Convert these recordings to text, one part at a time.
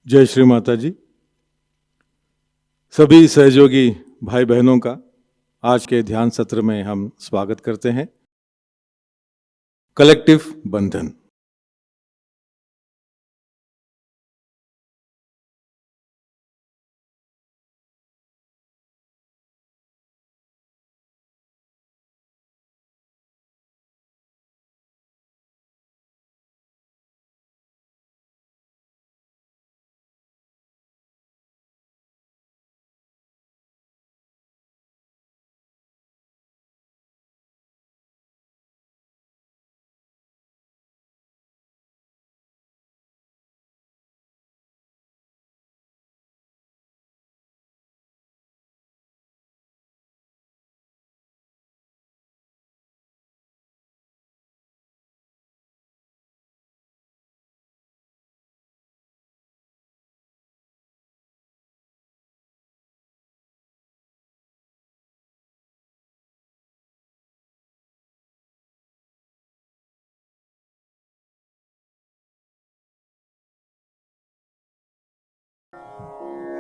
जय श्री माताजी। सभी सहयोगी भाई बहनों का आज के ध्यान सत्र में हम स्वागत करते हैं। कलेक्टिव बंधन।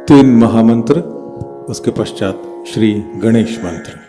तीन महामंत्र, उसके पश्चात श्री गणेश मंत्र।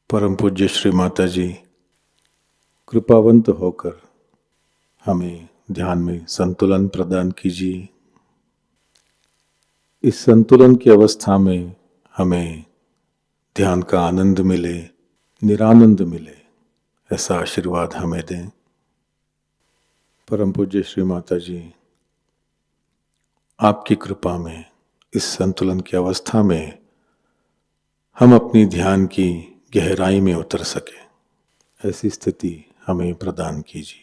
परम पूज्य श्री माताजी कृपावंत होकर हमें ध्यान में संतुलन प्रदान कीजिए। इस संतुलन की अवस्था में हमें ध्यान का आनंद मिले, निरानंद मिले, ऐसा आशीर्वाद हमें दें। परम पूज्य श्री माता जी, आपकी कृपा में इस संतुलन की अवस्था में हम अपनी ध्यान की गहराई में उतर सके, ऐसी स्थिति हमें प्रदान कीजिए।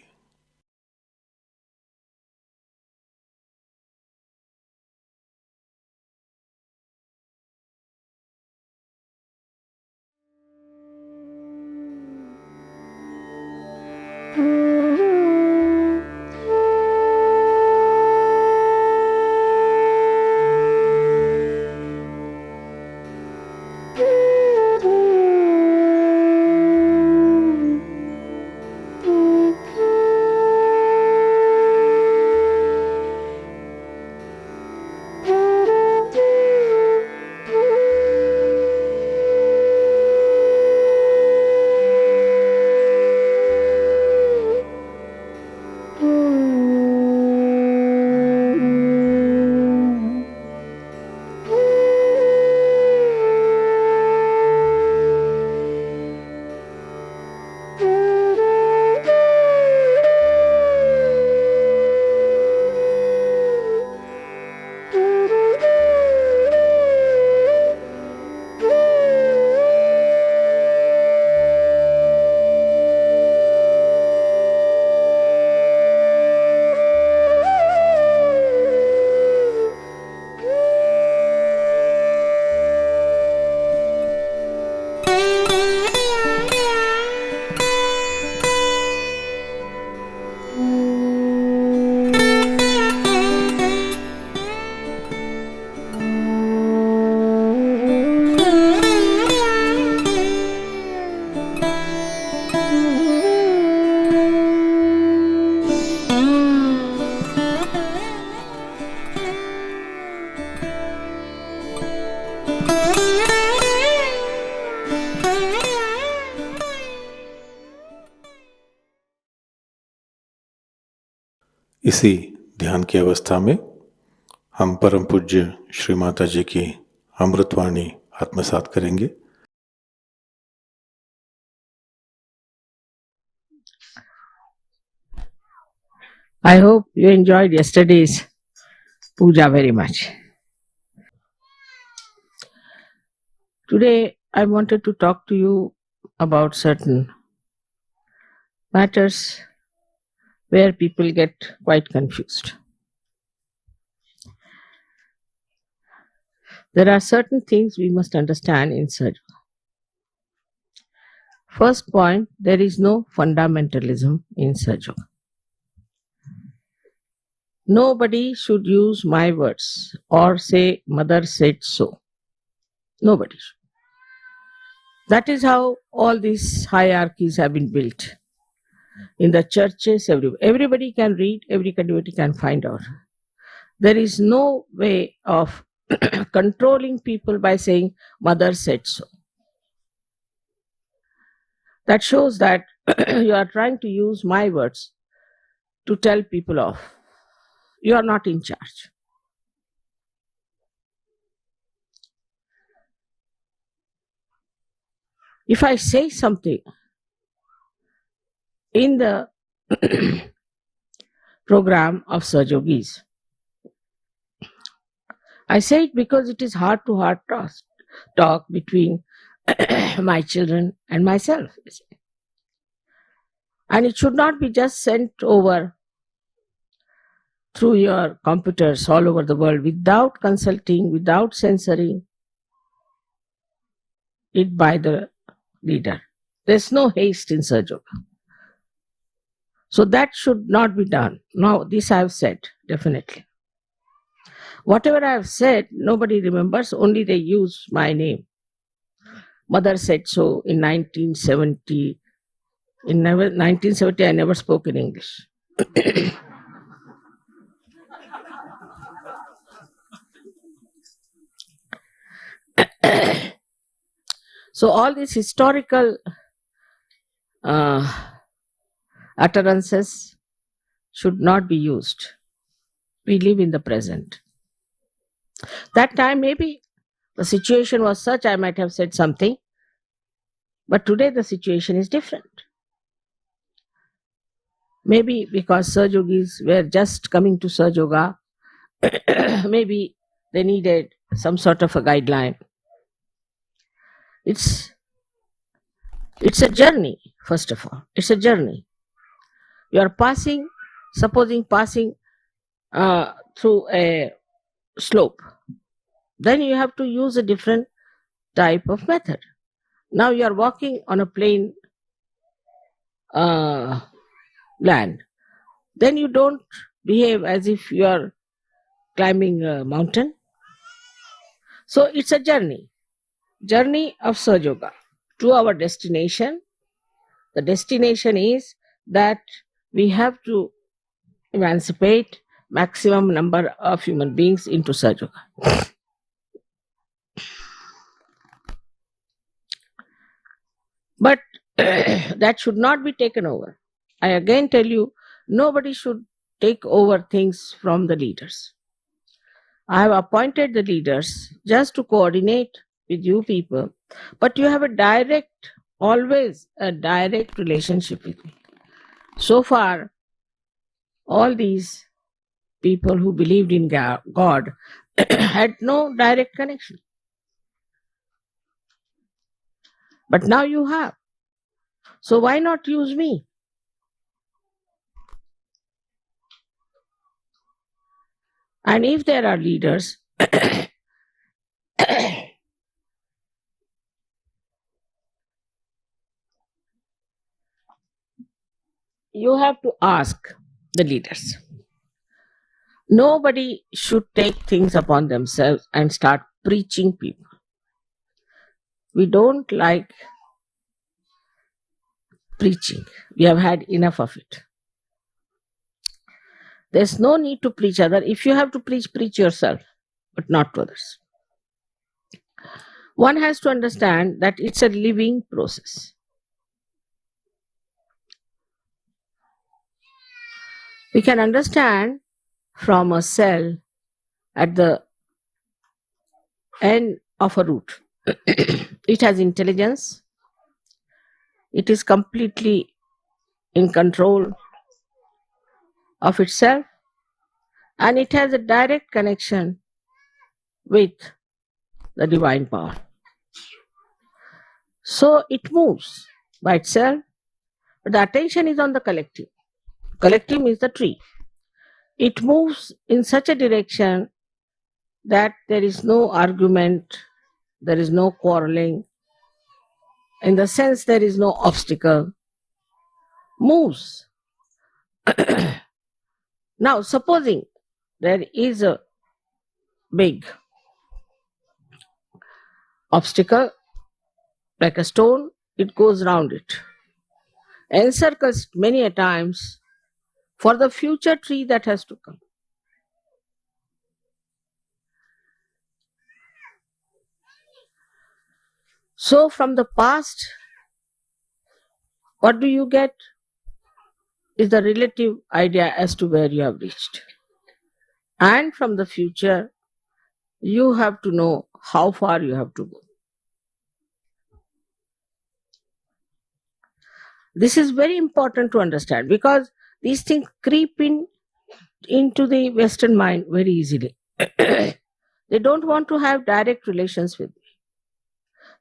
इसी ध्यान की अवस्था में हम परम पूज्य श्री माता जी की अमृतवाणी आत्मसात करेंगे। I hope you enjoyed yesterday's puja very much. Today I wanted to talk to you about certain matters where people get quite confused. There are certain things we must understand in Sahajayoga. First point, there is no fundamentalism in Sahajayoga. Nobody should use my words or say mother said so. Nobody should. That is how all these hierarchies have been built. In the churches, everybody can read, everybody can find out. There is no way of controlling people by saying, mother said so. That shows that you are trying to use my words to tell people off. You are not in charge. If I say something in the program of Sahajogis, I say it because it is heart to heart talk between my children and myself. And it should not be just sent over through your computers all over the world without consulting, without censoring it by the leader. There's no haste in Sahajayoga. So that should not be done. Now, this I have said, definitely. Whatever I have said, nobody remembers, only they use my name. Mother said so in 1970. In 1970, I never spoke in English. So all these historical utterances should not be used. We live in the present. That time, maybe the situation was such I might have said something, but today the situation is different. Maybe because Sahaja Yogis were just coming to Sahaja Yoga, maybe they needed some sort of a guideline. It's a journey, first of all. It's a journey. You are passing through a slope. Then you have to use a different type of method. Now you are walking on a plain land. Then you don't behave as if you are climbing a mountain. So it's a journey of Sahaja Yoga to our destination. The destination is that we have to emancipate maximum number of human beings into Sahaja Yoga. But that should not be taken over. I again tell you, nobody should take over things from the leaders. I have appointed the leaders just to coordinate with you people, but you have always a direct relationship with me. So far, all these people who believed in God had no direct connection. But now you have. So why not use me? And if there are leaders you have to ask the leaders. Nobody should take things upon themselves and start preaching people. We don't like preaching. We have had enough of it. There's no need to preach others. If you have to preach, preach yourself, but not to others. One has to understand that it's a living process. We can understand from a cell at the end of a root. It has intelligence. It is completely in control of itself, and it has a direct connection with the divine power. So it moves by itself, but the attention is on the collective. Collective means the tree. It moves in such a direction that there is no argument, there is no quarreling. In the sense, there is no obstacle. Moves. Now, supposing there is a big obstacle, like a stone, it goes round it, encircles many a times for the future tree that has to come. So from the past, what do you get is the relative idea as to where you have reached. And from the future, you have to know how far you have to go. This is very important to understand because these things creep into the Western mind very easily. They don't want to have direct relations with me.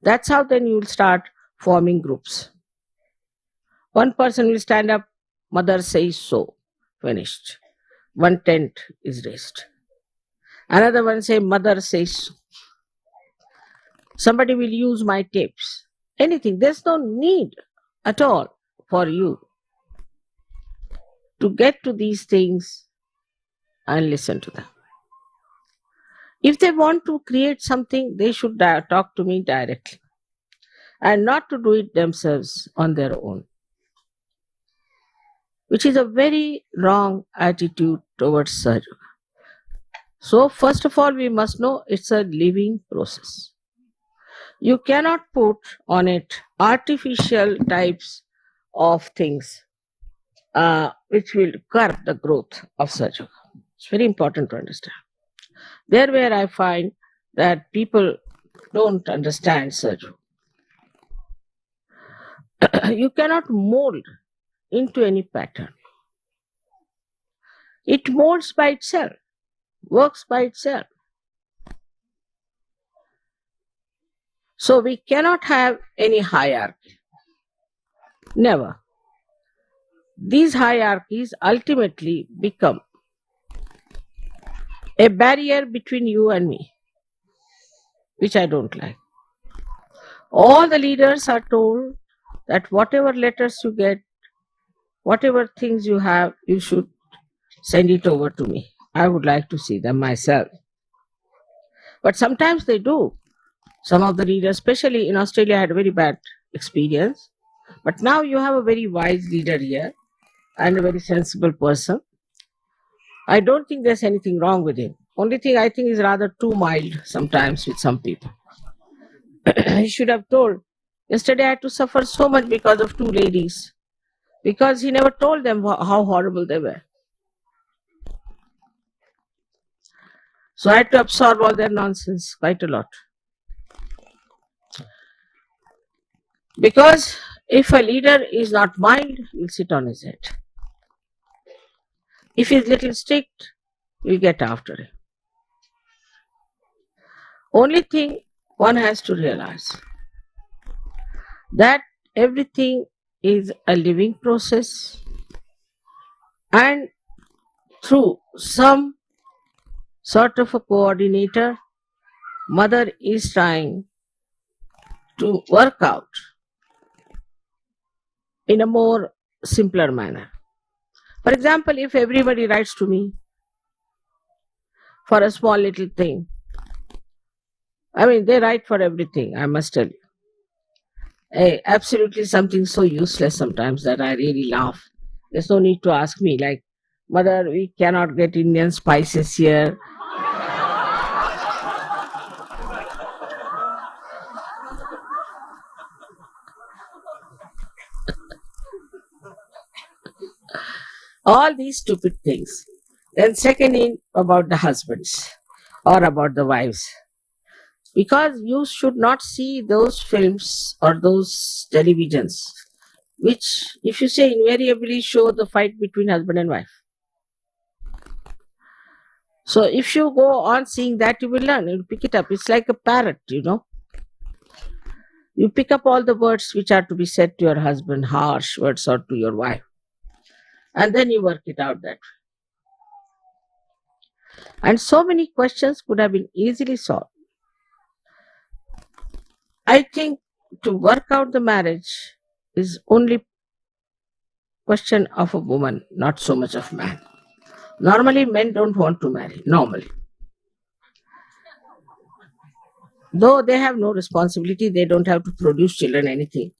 That's how then you will start forming groups. One person will stand up, mother says so, finished. One tent is raised. Another one say, mother says so. Somebody will use my tapes. Anything. There's no need at all for you to get to these things and listen to them. If they want to create something, they should talk to me directly and not to do it themselves on their own, which is a very wrong attitude towards Sahaja Yoga. So first of all, we must know it's a living process. You cannot put on it artificial types of things which will curb the growth of Sahajayoga. It's very important to understand. There where I find that people don't understand Sahajayoga. You cannot mold into any pattern. It molds by itself, works by itself. So we cannot have any hierarchy. Never. These hierarchies ultimately become a barrier between you and me, which I don't like. All the leaders are told that whatever letters you get, whatever things you have, you should send it over to me. I would like to see them myself. But sometimes they do. Some of the leaders, especially in Australia, had a very bad experience. But now you have a very wise leader here and a very sensible person. I don't think there's anything wrong with him. Only thing I think is rather too mild sometimes with some people. He should have told, yesterday I had to suffer so much because of two ladies, because he never told them how horrible they were. So I had to absorb all their nonsense, quite a lot. Because if a leader is not mild, he'll sit on his head. If he's little strict, you'll get after him. Only thing one has to realize that everything is a living process, and through some sort of a coordinator, mother is trying to work out in a more simpler manner. For example, if everybody writes to me for a small little thing, I mean, they write for everything, I must tell you. Absolutely something so useless sometimes that I really laugh. There's no need to ask me, like, mother, we cannot get Indian spices here. All these stupid things. Then second in about the husbands or about the wives. Because you should not see those films or those televisions which, if you say, invariably show the fight between husband and wife. So if you go on seeing that, you will learn, you'll pick it up. It's like a parrot, you know. You pick up all the words which are to be said to your husband, harsh words, or to your wife. And then you work it out that way. And so many questions could have been easily solved. I think to work out the marriage is only question of a woman, not so much of man. Normally, men don't want to marry, normally. Though they have no responsibility, they don't have to produce children, anything.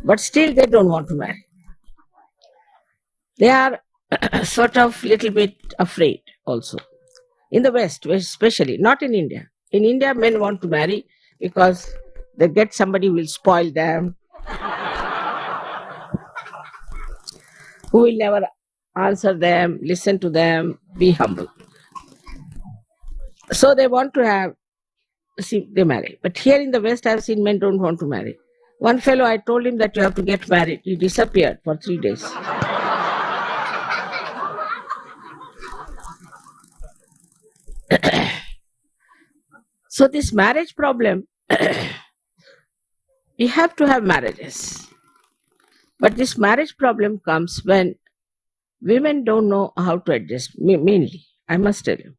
But still, they don't want to marry. They are sort of little bit afraid also. In the West, especially, not in India. In India, men want to marry because they get somebody who will spoil them, who will never answer them, listen to them, be humble. So they want to have, see, they marry. But here in the West, I have seen men don't want to marry. One fellow, I told him that you have to get married. He disappeared for 3 days. So this marriage problem, we have to have marriages. But this marriage problem comes when women don't know how to adjust, mainly, I must tell you.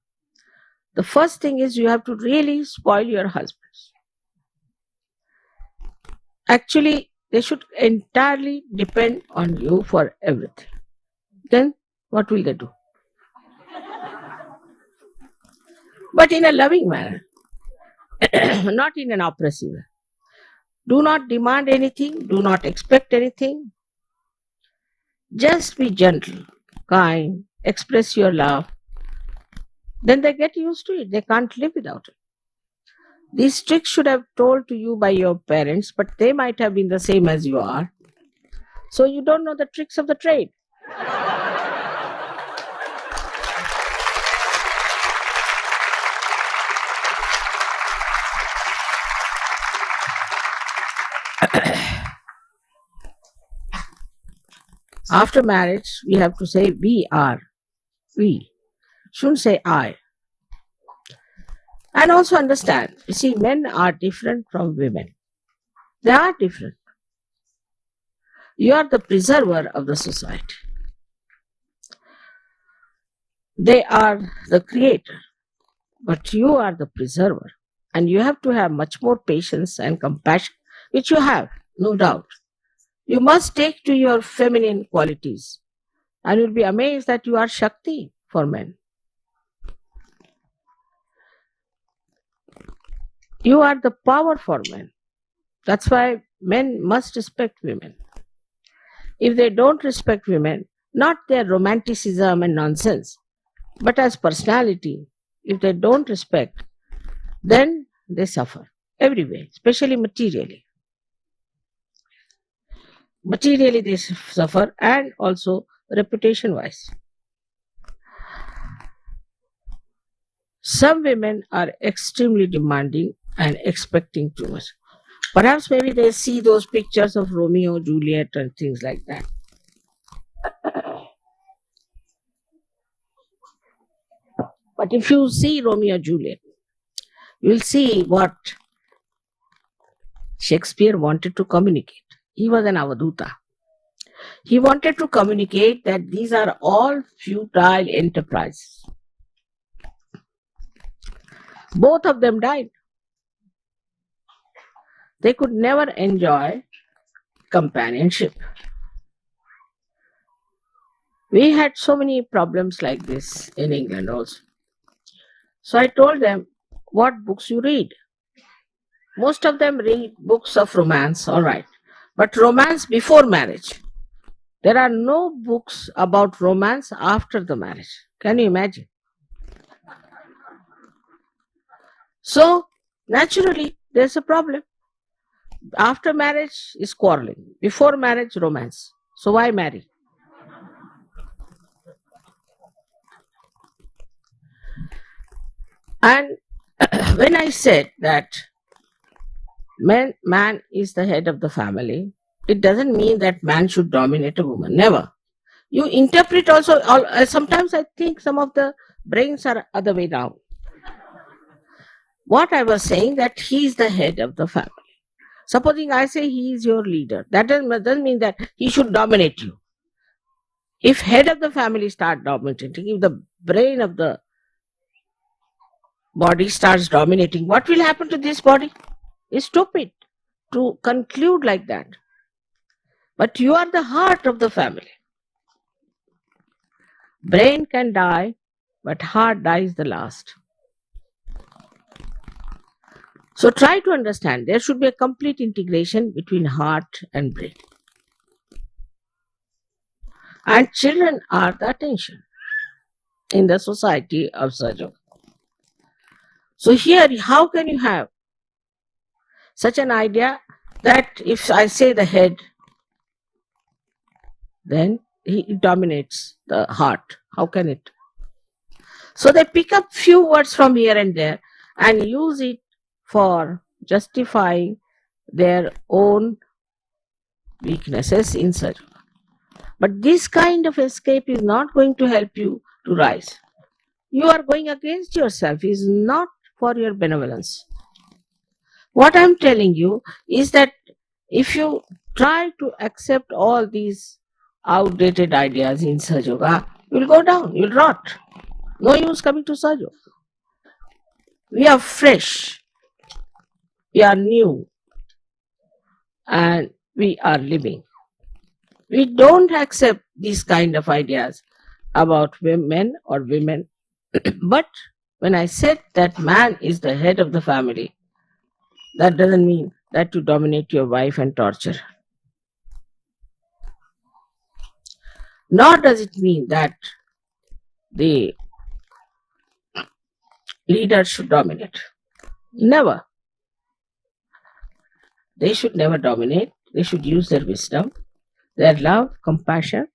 The first thing is you have to really spoil your husbands. Actually, they should entirely depend on you for everything. Then what will they do? But in a loving manner, not in an oppressive way. Do not demand anything, do not expect anything. Just be gentle, kind, express your love. Then they get used to it. They can't live without it. These tricks should have told to you by your parents, but they might have been the same as you are. So you don't know the tricks of the trade. After marriage, we have to say we are. We. Shouldn't say I. And also understand, you see, men are different from women. They are different. You are the preserver of the society. They are the creator, but you are the preserver. And you have to have much more patience and compassion, which you have, no doubt. You must take to your feminine qualities, and you'll be amazed that you are Shakti for men. You are the power for men. That's why men must respect women. If they don't respect women, not their romanticism and nonsense, but as personality, if they don't respect, then they suffer every way, especially materially. Materially, they suffer, and also reputation wise. Some women are extremely demanding and expecting too much. Perhaps maybe they see those pictures of Romeo, Juliet, and things like that. But if you see Romeo, Juliet, you will see what Shakespeare wanted to communicate. He was an Avaduta. He wanted to communicate that these are all futile enterprises. Both of them died. They could never enjoy companionship. We had so many problems like this in England also. So I told them, what books you read? Most of them read books of romance, all right. But romance before marriage. There are no books about romance after the marriage. Can you imagine? So, naturally, there's a problem. After marriage is quarreling. Before marriage, romance. So, why marry? And when I said that man is the head of the family, it doesn't mean that man should dominate a woman. Never. You interpret also, sometimes I think some of the brains are other way down. What I was saying, that he is the head of the family. Supposing I say he is your leader, that doesn't mean that he should dominate you. If head of the family start dominating, if the brain of the body starts dominating, what will happen to this body? It's stupid to conclude like that. But you are the heart of the family. Brain can die, but heart dies the last. So try to understand, there should be a complete integration between heart and brain. And children are the attention in the society of Sahajayoga. So here, how can you have such an idea that if I say the head, then he dominates the heart? How can it? So they pick up few words from here and there and use it for justifying their own weaknesses in Sahajayoga. But this kind of escape is not going to help you to rise. You are going against yourself. It is not for your benevolence. What I am telling you is that if you try to accept all these outdated ideas in Sahajayoga, you will go down, you will rot. No use coming to Sahajayoga. We are fresh, we are new, and we are living. We don't accept these kind of ideas about men or women. But when I said that man is the head of the family, that doesn't mean that you dominate your wife and torture her. Nor does it mean that the leader should dominate. Never. They should never dominate. They should use their wisdom. their love, compassion,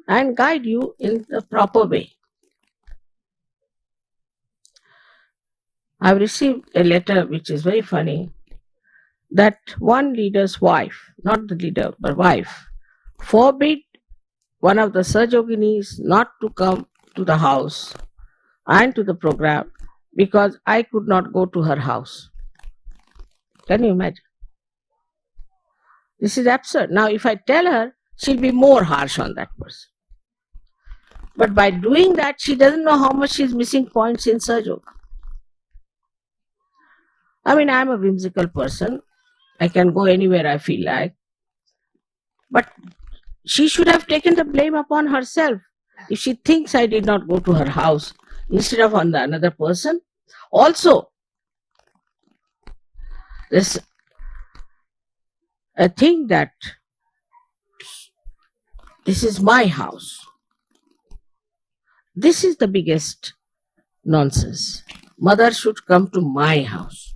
and guide you in the proper way. I've received a letter which is very funny, that one leader's wife, not the leader, but wife, forbid one of the Sahajayoginis not to come to the house and to the program because I could not go to her house. Can you imagine? This is absurd. Now, if I tell her, she'll be more harsh on that person. But by doing that, she doesn't know how much she's missing points in Sahaja. I mean, I'm a whimsical person. I can go anywhere I feel like. But she should have taken the blame upon herself. If she thinks I did not go to her house instead of on the another person. Also, there's a thing that this is my house. This is the biggest nonsense. Mother should come to my house.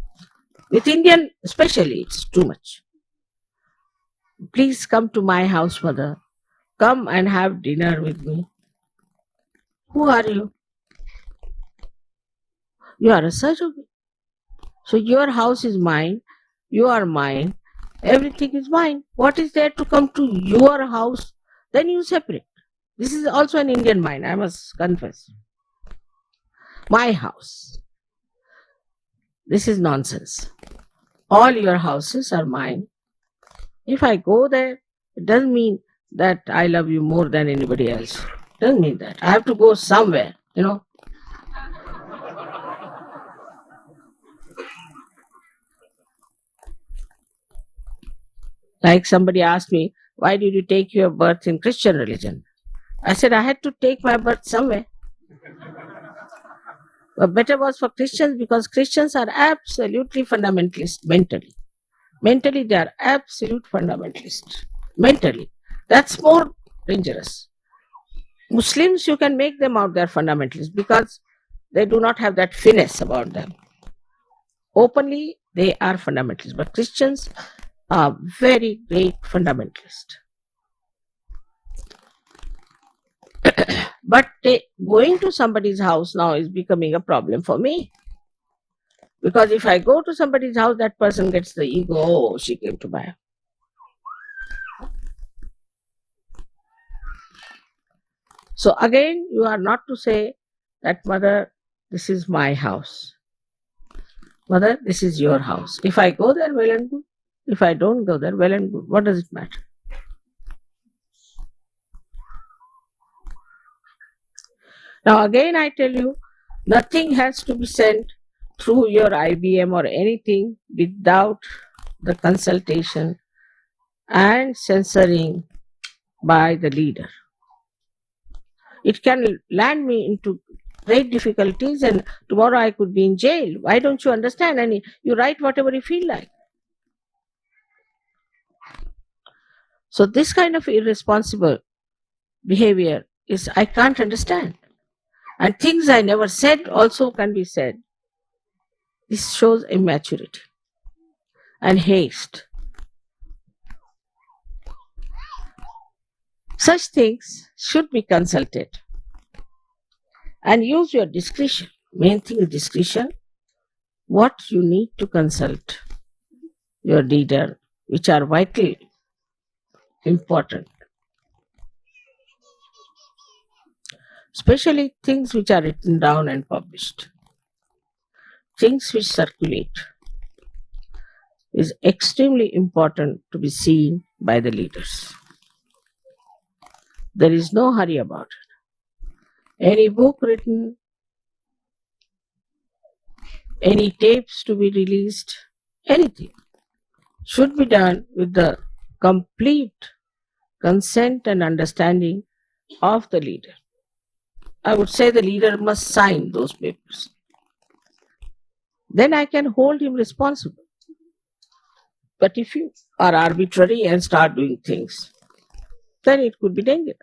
With Indian especially, it's too much. Please come to my house, mother. Come and have dinner with me. Who are you? You are a Sahajayogi. So your house is mine, you are mine, everything is mine. What is there to come to your house? Then you separate. This is also an Indian mind, I must confess. My house. This is nonsense. All your houses are mine. If I go there, it doesn't mean that I love you more than anybody else. It doesn't mean that. I have to go somewhere, Like somebody asked me, why did you take your birth in Christian religion? I said, I had to take my birth somewhere. But better was for Christians because Christians are absolutely fundamentalist mentally. Mentally, they are absolute fundamentalists. Mentally. That's more dangerous. Muslims, you can make them out they're fundamentalists because they do not have that finesse about them. Openly, they are fundamentalists. But Christians are very great fundamentalists. But going to somebody's house now is becoming a problem for me. Because if I go to somebody's house, that person gets the ego, oh, she came to my house. So again, you are not to say that, mother, this is my house. Mother, this is your house. If I go there, well and good. If I don't go there, well and good. What does it matter? Now again, I tell you, nothing has to be sent through your IBM or anything without the consultation and censoring by the leader. It can land me into great difficulties and tomorrow I could be in jail. Why don't you understand? And you write whatever you feel like. So this kind of irresponsible behavior is, I can't understand. And things I never said also can be said. This shows immaturity and haste. Such things should be consulted and use your discretion. Main thing is discretion. What you need to consult your leader, which are vitally important. Especially things which are written down and published. Things which circulate is extremely important to be seen by the leaders. There is no hurry about it. Any book written, any tapes to be released, anything should be done with the complete consent and understanding of the leader. I would say the leader must sign those papers. Then I can hold him responsible. But if you are arbitrary and start doing things, then it could be dangerous.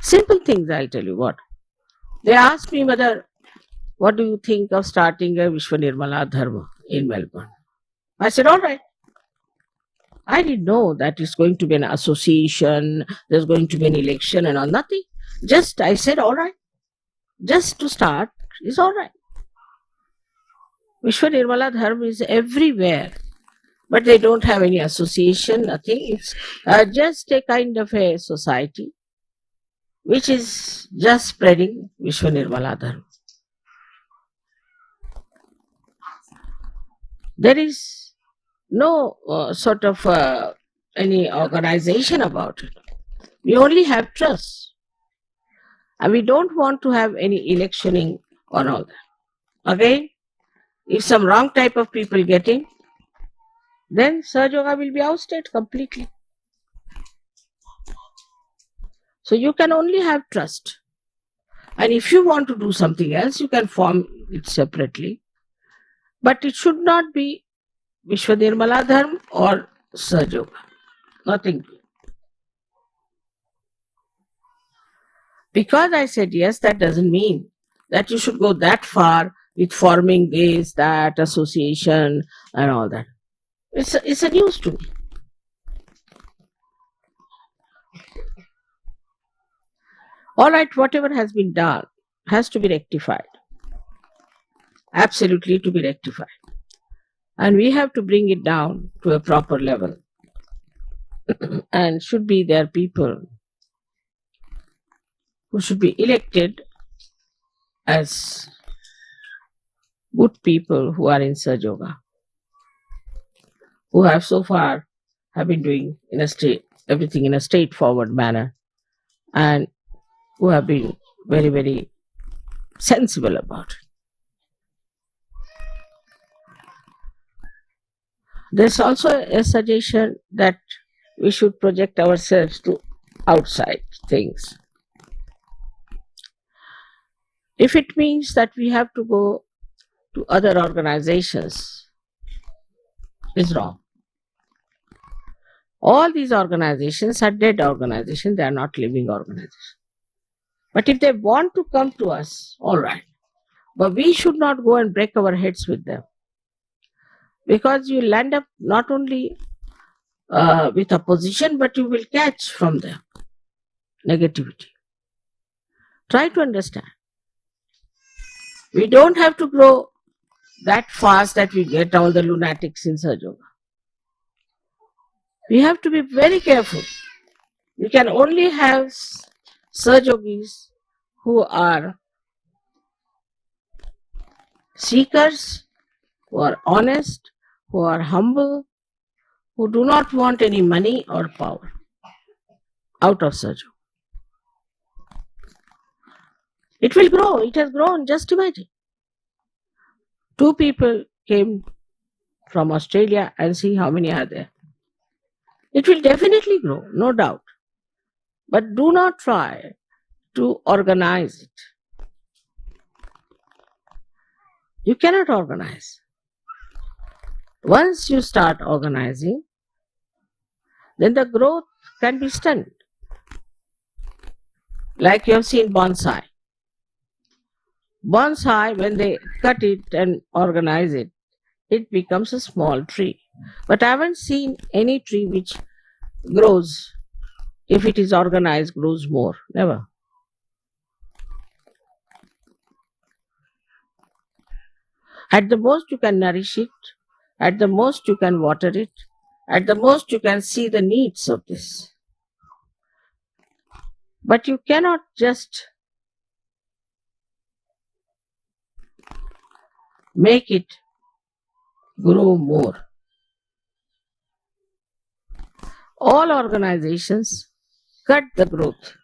Simple things, I'll tell you what. They asked me, mother, what do you think of starting a Vishwa Nirmala Dharma in Melbourne? I said, all right. I didn't know that it's going to be an association, there's going to be an election and all, nothing. Just I said, all right, just to start is all right. Vishwa Nirmala Dharma is everywhere, but they don't have any association, nothing. It's just a kind of a society which is just spreading Vishwa Nirmala Dharma. There is no sort of any organization about it. We only have trust. And we don't want to have any electioning on all that. Again, if some wrong type of people get in, then Sahajayoga will be ousted completely. So you can only have trust. And if you want to do something else, you can form it separately. But it should not be Vishwa Nirmala Dharma or Sahajayoga. Nothing. Because I said yes, that doesn't mean that you should go that far with forming this, that, association and all that. It's a news to me. All right, whatever has been done has to be rectified. Absolutely to be rectified. And we have to bring it down to a proper level. And should be there people who should be elected as good people who are in Sahajayoga, who have so far have been doing everything in a straightforward manner, and who have been very, very sensible about it. There's also a suggestion that we should project ourselves to outside things. If it means that we have to go to other organizations, it's wrong. All these organizations are dead organizations, they are not living organizations. But if they want to come to us, all right. But we should not go and break our heads with them. Because you will end up not only with opposition, but you will catch from them negativity. Try to understand. We don't have to grow that fast that we get all the lunatics in Sahajayoga. We have to be very careful. We can only have Sahajogis who are seekers, who are honest, who are humble, who do not want any money or power out of Sahajayoga. It will grow. It has grown. Just imagine. 2 people came from Australia and see how many are there. It will definitely grow, no doubt. But do not try to organize it. You cannot organize. Once you start organizing, then the growth can be stunted. Like you have seen bonsai. Bonsai, when they cut it and organize it, it becomes a small tree. But I haven't seen any tree which grows, if it is organized, grows more. Never. At the most you can nourish it, at the most you can water it, at the most you can see the needs of this. But you cannot just make it grow more. All organizations cut the growth.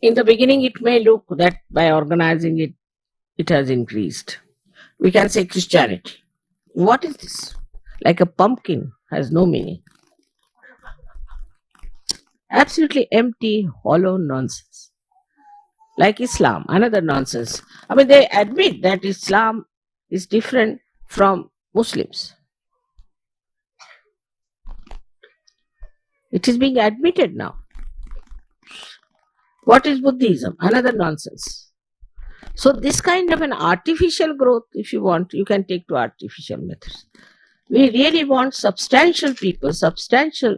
In the beginning, it may look that by organizing it, it has increased. We can say Christianity. What is this? Like a pumpkin, has no meaning. Absolutely empty, hollow nonsense. Like Islam, another nonsense. I mean, they admit that Islam is different from Muslims. It is being admitted now. What is Buddhism? Another nonsense. So this kind of an artificial growth, if you want, you can take to artificial methods. We really want substantial people, substantial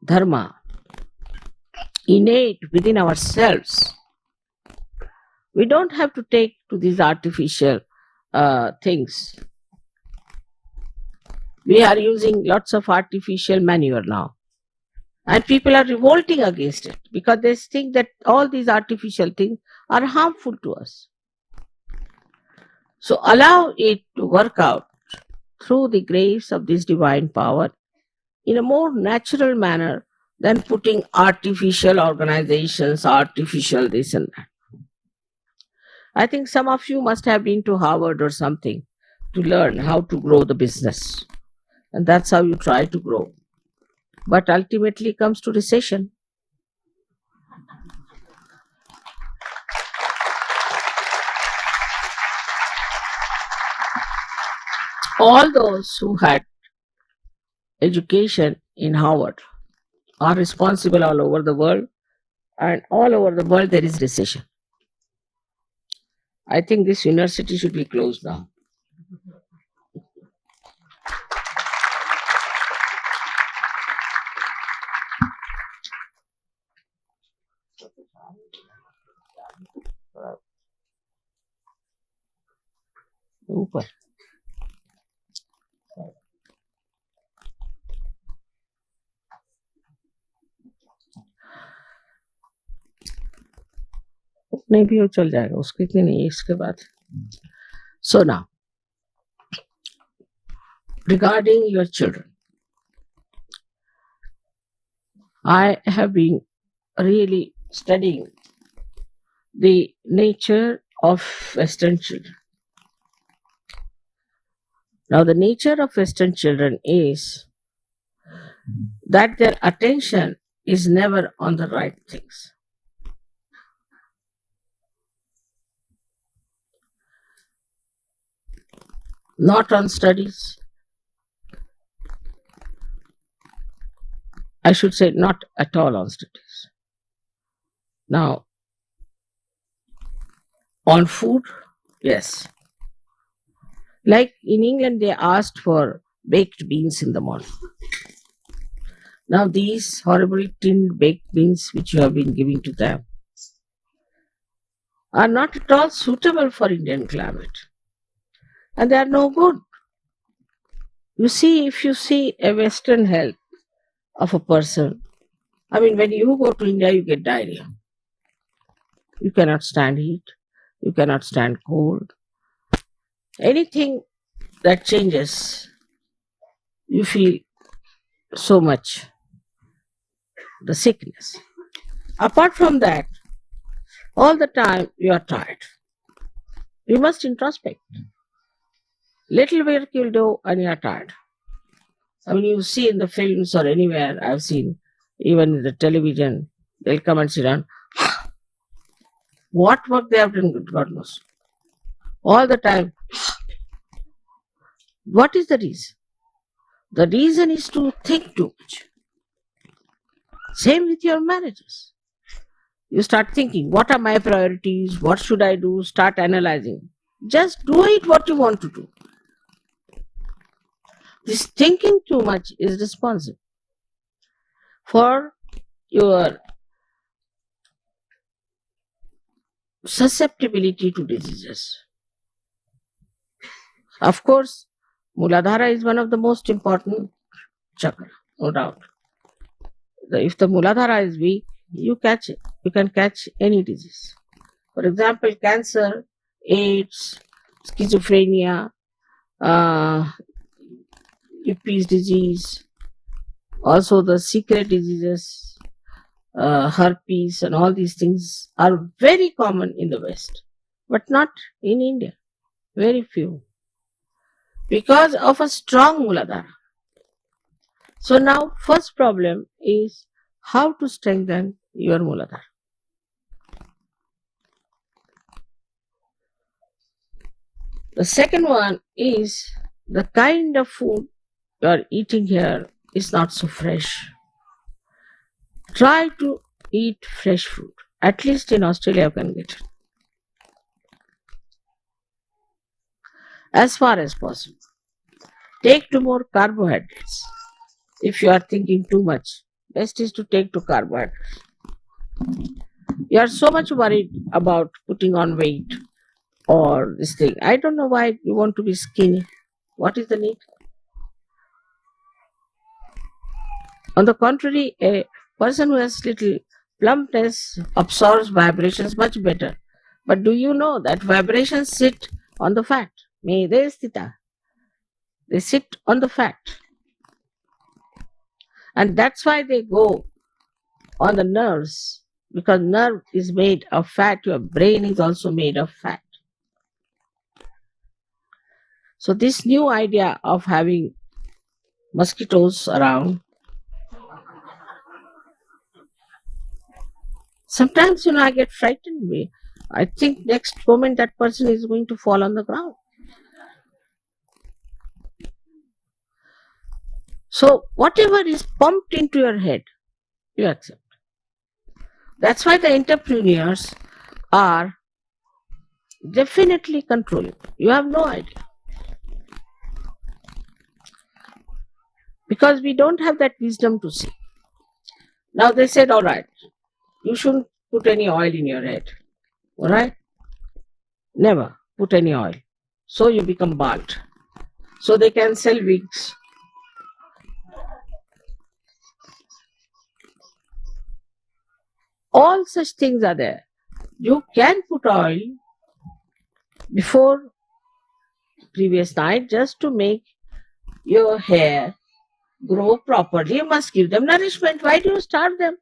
dharma, innate within ourselves. We don't have to take to these artificial things. We are using lots of artificial manure now. And people are revolting against it because they think that all these artificial things are harmful to us. So allow it to work out through the grace of this divine power in a more natural manner than putting artificial organizations, artificial this and that. I think some of you must have been to Harvard or something to learn how to grow the business. And that's how you try to grow. But ultimately comes to recession. All those who had education in Harvard are responsible all over the world, and all over the world there is recession. I think this university should be closed now. ऊपर नहीं भी वो चल जाएगा, उसके इतनी नहीं है इसके बाद. So now, regarding your children, I have been really studying the nature of Western children. Now, the nature of Western children is that their attention is never on the right things. Not on studies. I should say not at all on studies. Now, on food, yes. Like in England, they asked for baked beans in the morning. Now, these horrible tinned baked beans which you have been giving to them are not at all suitable for Indian climate. And they are no good. You see, if you see a Western health of a person, I mean, when you go to India, you get diarrhea. You cannot stand heat. You cannot stand cold. Anything that changes, you feel so much the sickness. Apart from that, all the time you are tired. You must introspect. Little work you'll do and you are tired. I mean, you see in the films or anywhere, I've seen, even in the television, they'll come and sit down. What work they have done, God knows. All the time. What is the reason? The reason is to think too much. Same with your marriages. You start thinking, what are my priorities? What should I do? Start analyzing. Just do it what you want to do. This thinking too much is responsible for your susceptibility to diseases. Of course, Muladhara is one of the most important chakra, no doubt. If the Muladhara is weak, you catch it. You can catch any disease. For example, cancer, AIDS, schizophrenia, Yuppies disease, also the secret diseases, herpes and all these things are very common in the West, but not in India. Very few. Because of a strong Muladhara. So now, first problem is how to strengthen your Muladhara. The second one is the kind of food you are eating here is not so fresh. Try to eat fresh food. At least in Australia you can get it. as far as possible. Take to more carbohydrates. If you are thinking too much, best is to take to carbohydrates. You are so much worried about putting on weight or this thing. I don't know why you want to be skinny. What is the need? On the contrary, a person who has little plumpness absorbs vibrations much better. But do you know that vibrations sit on the fat? Mede sthita. They sit on the fat. And that's why they go on the nerves, because nerve is made of fat, your brain is also made of fat. So this new idea of having mosquitoes around, sometimes, I get frightened. I think next moment that person is going to fall on the ground. So whatever is pumped into your head, you accept. That's why the entrepreneurs are definitely controlling. You have no idea. Because we don't have that wisdom to see. Now they said, all right, you shouldn't put any oil in your head. All right? Never put any oil. So you become bald. So they can sell wigs. All such things are there. You can put oil before previous night just to make your hair grow properly. You must give them nourishment. Why do you starve them?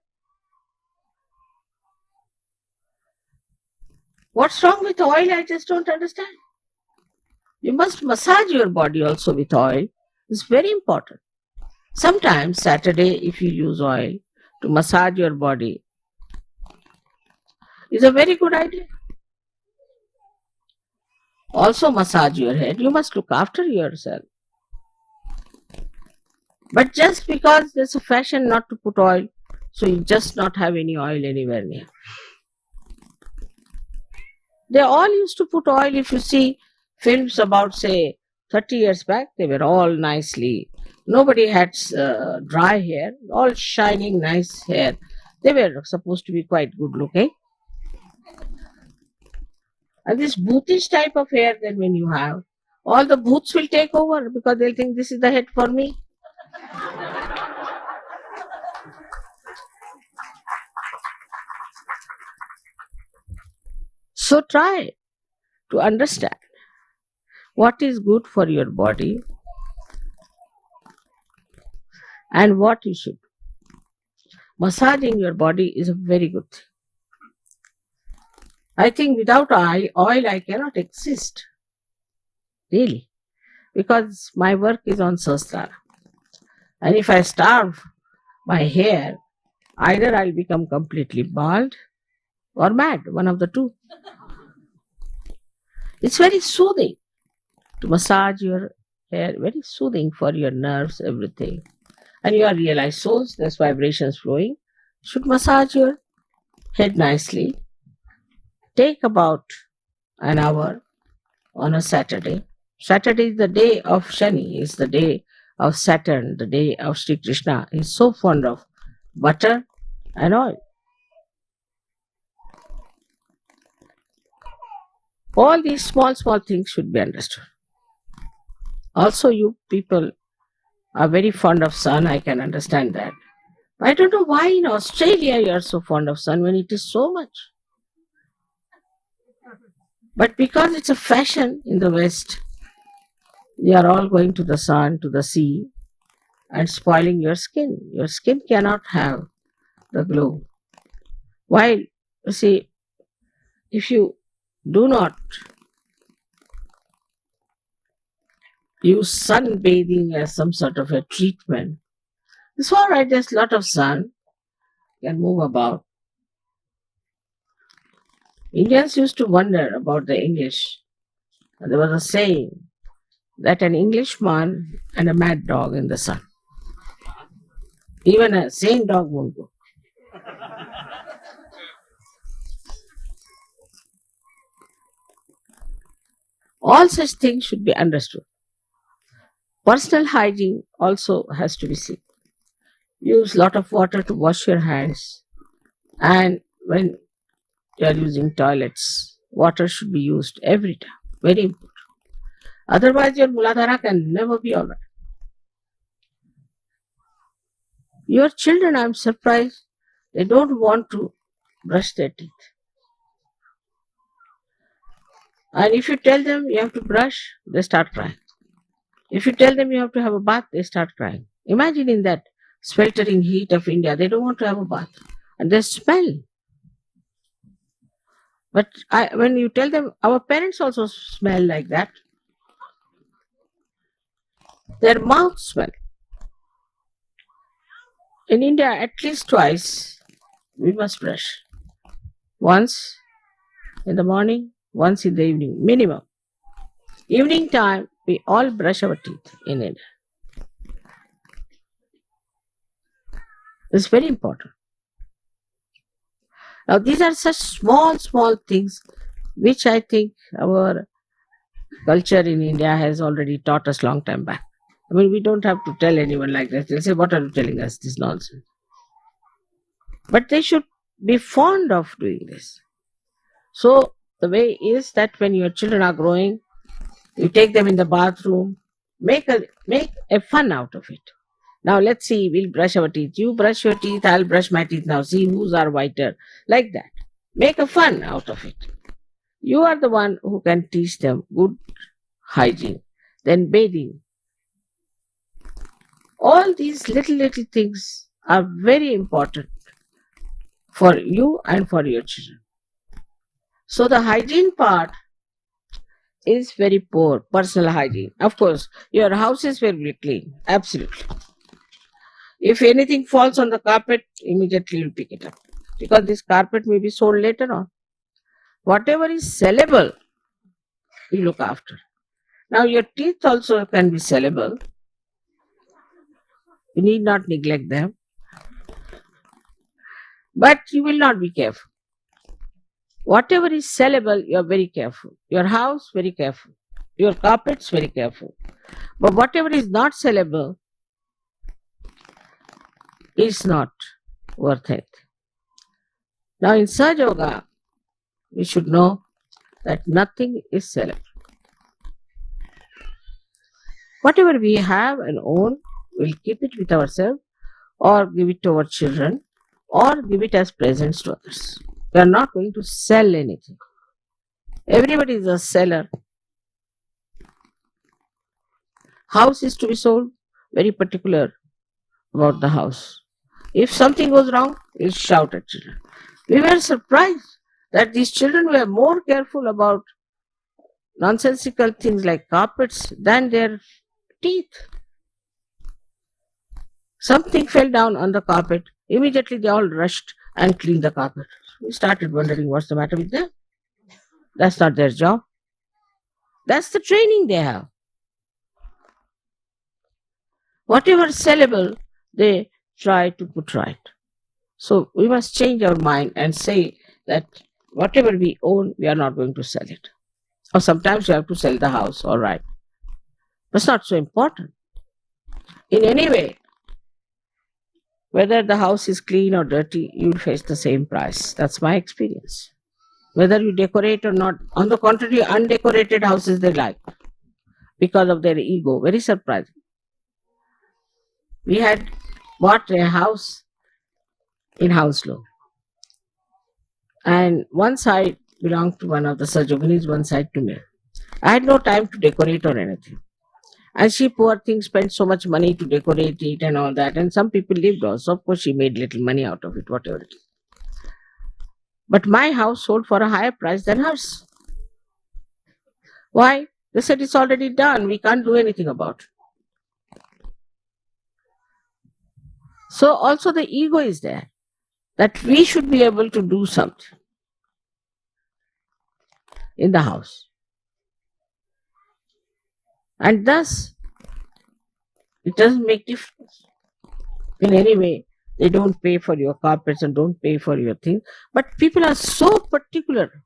What's wrong with oil? I just don't understand. You must massage your body also with oil. It's very important. Sometimes Saturday, if you use oil to massage your body, is a very good idea. Also massage your head. You must look after yourself. But just because there's a fashion not to put oil, so you just not have any oil anywhere near. They all used to put oil. If you see films about, say, 30 years back, they were all nicely. Nobody had dry hair, all shining, nice hair. They were supposed to be quite good looking. And this bootish type of hair, then when you have, all the boots will take over because they'll think this is the head for me. So try to understand what is good for your body and what you should. Massaging your body is a very good thing. I think without oil I cannot exist. Really. Because my work is on Sastra. And if I starve my hair, either I'll become completely bald or mad, one of the two. It's very soothing to massage your hair, very soothing for your nerves, everything. And you are realized souls, there's vibrations flowing. Should massage your head nicely. Take about an hour on a Saturday. Saturday is the day of Shani, is the day of Saturn, the day of Sri Krishna. He's so fond of butter and oil. All these small things should be understood. Also, you people are very fond of sun, I can understand that. I don't know why in Australia you are so fond of sun when it is so much. But because it's a fashion in the West, you are all going to the sun, to the sea, and spoiling your skin. Your skin cannot have the glow. While, you see, if you do not use sunbathing as some sort of a treatment, it's all right, there's a lot of sun, you can move about. Indians used to wonder about the English. There was a saying that an Englishman and a mad dog in the sun. Even a sane dog won't go. All such things should be understood. Personal hygiene also has to be seen. Use lot of water to wash your hands, and when you are using toilets, water should be used every time. Very important. Otherwise, your muladhara can never be alright. Your children, I'm surprised, they don't want to brush their teeth. And if you tell them you have to brush, they start crying. If you tell them you have to have a bath, they start crying. Imagine in that sweltering heat of India, they don't want to have a bath. And they smell. But when you tell them, our parents also smell like that. Their mouths smell. In India, at least twice, we must brush. Once in the morning, once in the evening, minimum. Evening time, we all brush our teeth in India. It's very important. Now, these are such small, small things which I think our culture in India has already taught us long time back. I mean, we don't have to tell anyone like that. They'll say, what are you telling us? This nonsense. But they should be fond of doing this. So, the way is that when your children are growing, you take them in the bathroom, make a fun out of it. Now, let's see, we'll brush our teeth. You brush your teeth, I'll brush my teeth now. See whose are whiter. Like that. Make a fun out of it. You are the one who can teach them good hygiene. Then bathing. All these little things are very important for you and for your children. So the hygiene part is very poor, personal hygiene. Of course, your house is very clean, absolutely. If anything falls on the carpet, immediately you pick it up. Because this carpet may be sold later on. Whatever is sellable, you look after. Now your teeth also can be sellable. You need not neglect them. But you will not be careful. Whatever is sellable, you are very careful. Your house, very careful. Your carpets, very careful. But whatever is not sellable is not worth it. Now in Sahajayoga, we should know that nothing is sellable. Whatever we have and own, we'll keep it with ourselves or give it to our children or give it as presents to others. We are not going to sell anything. Everybody is a seller. House is to be sold, very particular about the house. If something goes wrong, we'll shout at children. We were surprised that these children were more careful about nonsensical things like carpets than their teeth. Something fell down on the carpet. Immediately they all rushed and cleaned the carpet. We started wondering what's the matter with them. That's not their job. That's the training they have. Whatever is sellable, they try to put right. So we must change our mind and say that whatever we own, we are not going to sell it. Or sometimes you have to sell the house, all right. That's not so important. In any way, whether the house is clean or dirty, you will face the same price. That's my experience. Whether you decorate or not. On the contrary, undecorated houses they like because of their ego. Very surprising. We had bought a house in Hounslow. And one side belonged to one of the Sahajayoginis, one side to me. I had no time to decorate or anything. And she, poor thing, spent so much money to decorate it and all that. And some people lived also. Of course, she made little money out of it, whatever it is. But my house sold for a higher price than hers. Why? They said it's already done. We can't do anything about it. So also the ego is there. That we should be able to do something in the house. And thus, it doesn't make difference. In any way, they don't pay for your carpets and don't pay for your things. But people are so particular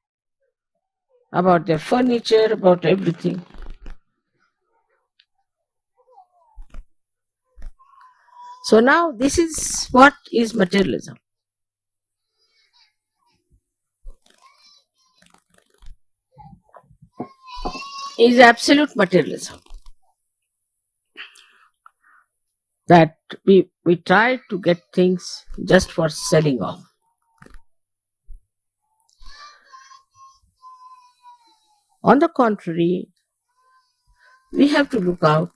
about their furniture, about everything. So now this is what is materialism. Is absolute materialism. That we try to get things just for selling off. On the contrary, we have to look out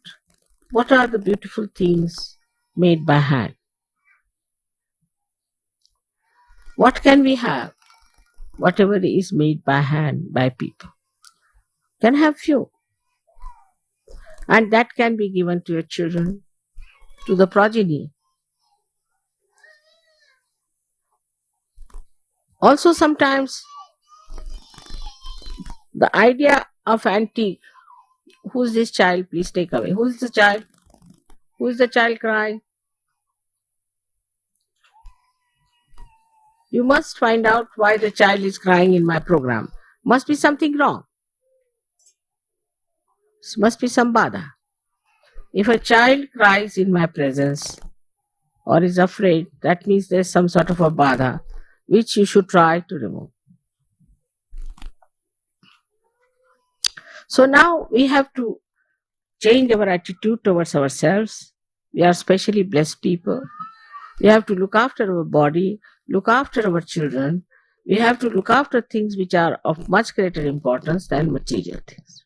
what are the beautiful things made by hand. What can we have? Whatever is made by hand, by people, can have few. And that can be given to your children, to the progeny. Also, sometimes the idea of antique, who's this child? Please take away. Who's the child? Who is the child crying? You must find out why the child is crying in my program. Must be something wrong. Must be some bada. If a child cries in my presence or is afraid, that means there's some sort of a bada which you should try to remove. So now we have to change our attitude towards ourselves. We are specially blessed people. We have to look after our body, look after our children. We have to look after things which are of much greater importance than material things.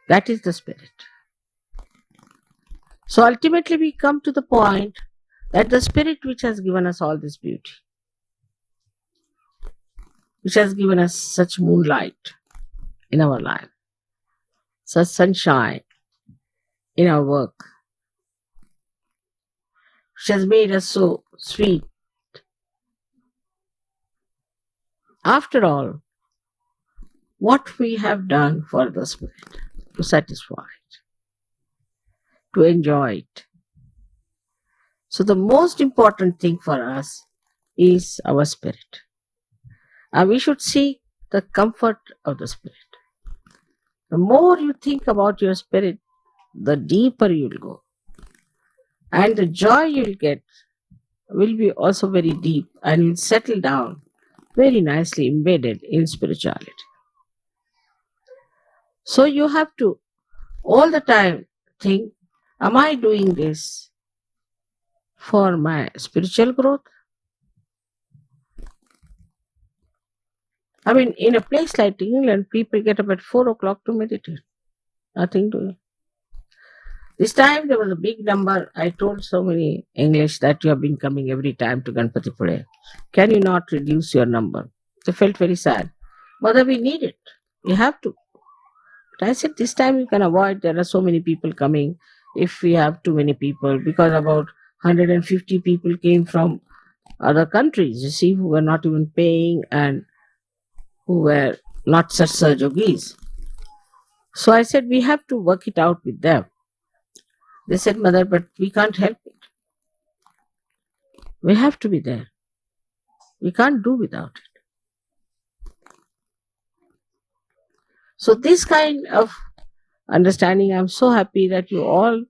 That is the spirit. So ultimately, we come to the point that the spirit which has given us all this beauty, which has given us such moonlight in our life, such sunshine in our work, which has made us so sweet. After all, what we have done for the spirit to satisfy it, to enjoy it. So the most important thing for us is our spirit. And we should seek the comfort of the spirit. The more you think about your spirit, the deeper you'll go. And the joy you'll get will be also very deep and will settle down very nicely embedded in spirituality. So you have to all the time think, am I doing this for my spiritual growth? I mean, in a place like England, people get up at 4 o'clock to meditate. Nothing doing. This time there was a big number. I told so many English that you have been coming every time to Ganpati Pune. Can you not reduce your number? They felt very sad. Mother, we need it. We have to. But I said, this time you can avoid. There are so many people coming if we have too many people, because about 150 people came from other countries, you see, who were not even paying and who were not such yogis. So I said, we have to work it out with them. They said, Mother, but we can't help it. We have to be there. We can't do without it. So this kind of understanding, I'm so happy that you all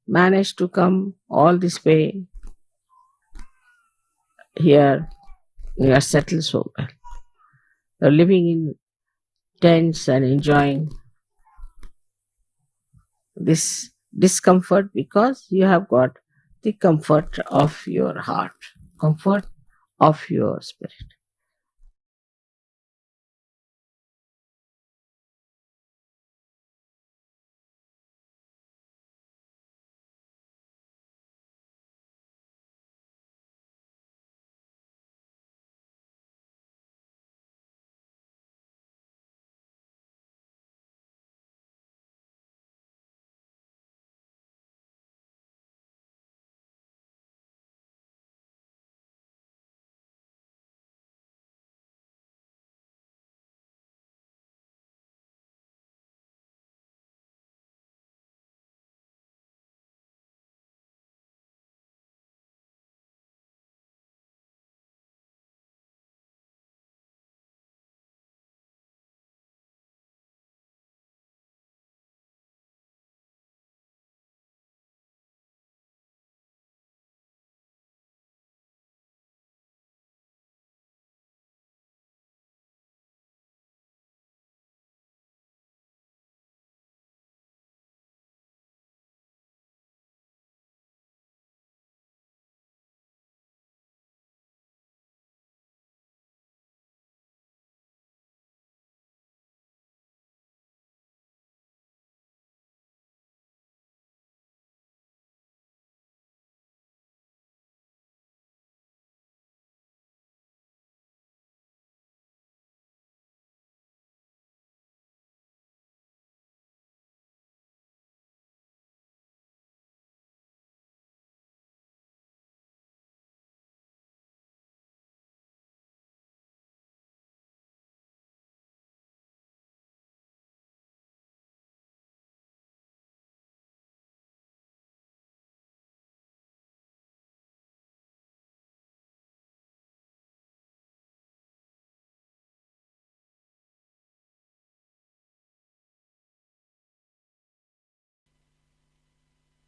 managed to come all this way here. You are settled so well. You're living in tents and enjoying this discomfort because you have got the comfort of your heart, comfort of your spirit.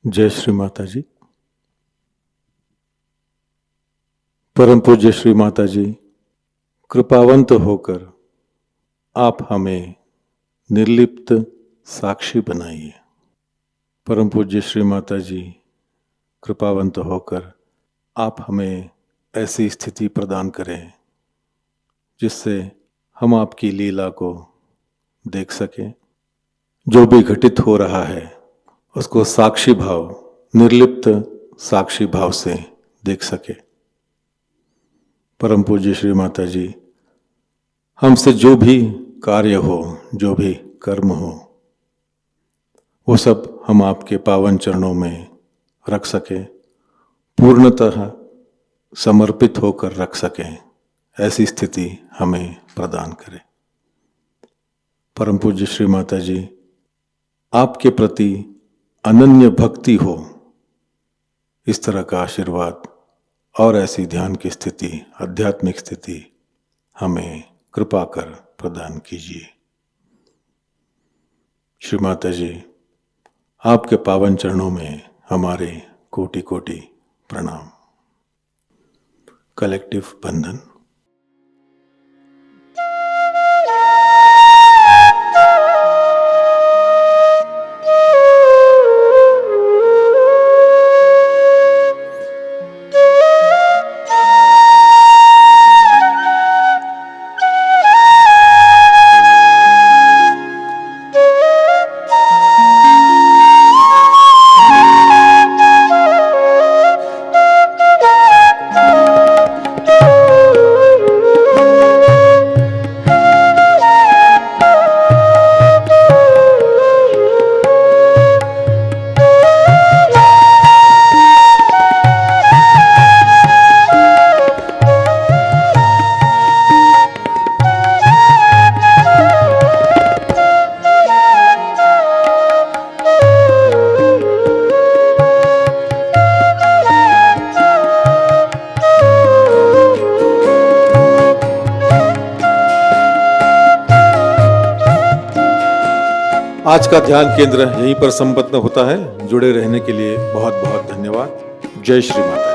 जय श्री माता जी। परम पूज्य श्री माता जी, कृपावंत होकर आप हमें निर्लिप्त साक्षी बनाइए। परम पूज्य श्री माता जी, कृपावंत होकर आप हमें ऐसी स्थिति प्रदान करें जिससे हम आपकी लीला को देख सकें। जो भी घटित हो रहा है उसको साक्षी भाव, निर्लिप्त साक्षी भाव से देख सके। परम पूज्य श्री माता जी, हमसे जो भी कार्य हो, जो भी कर्म हो, वो सब हम आपके पावन चरणों में रख सके, पूर्णतः समर्पित होकर रख सकें, ऐसी स्थिति हमें प्रदान करें। परम पूज्य श्री माता जी, आपके प्रति अनन्य भक्ति हो, इस तरह का आशीर्वाद और ऐसी ध्यान की स्थिति, आध्यात्मिक स्थिति हमें कृपा कर प्रदान कीजिए। श्री माता जी, आपके पावन चरणों में हमारे कोटि कोटि प्रणाम। कलेक्टिव बंधन। आज का ध्यान केंद्र यहीं पर संपन्न होता है। जुड़े रहने के लिए बहुत बहुत धन्यवाद। जय श्री माता।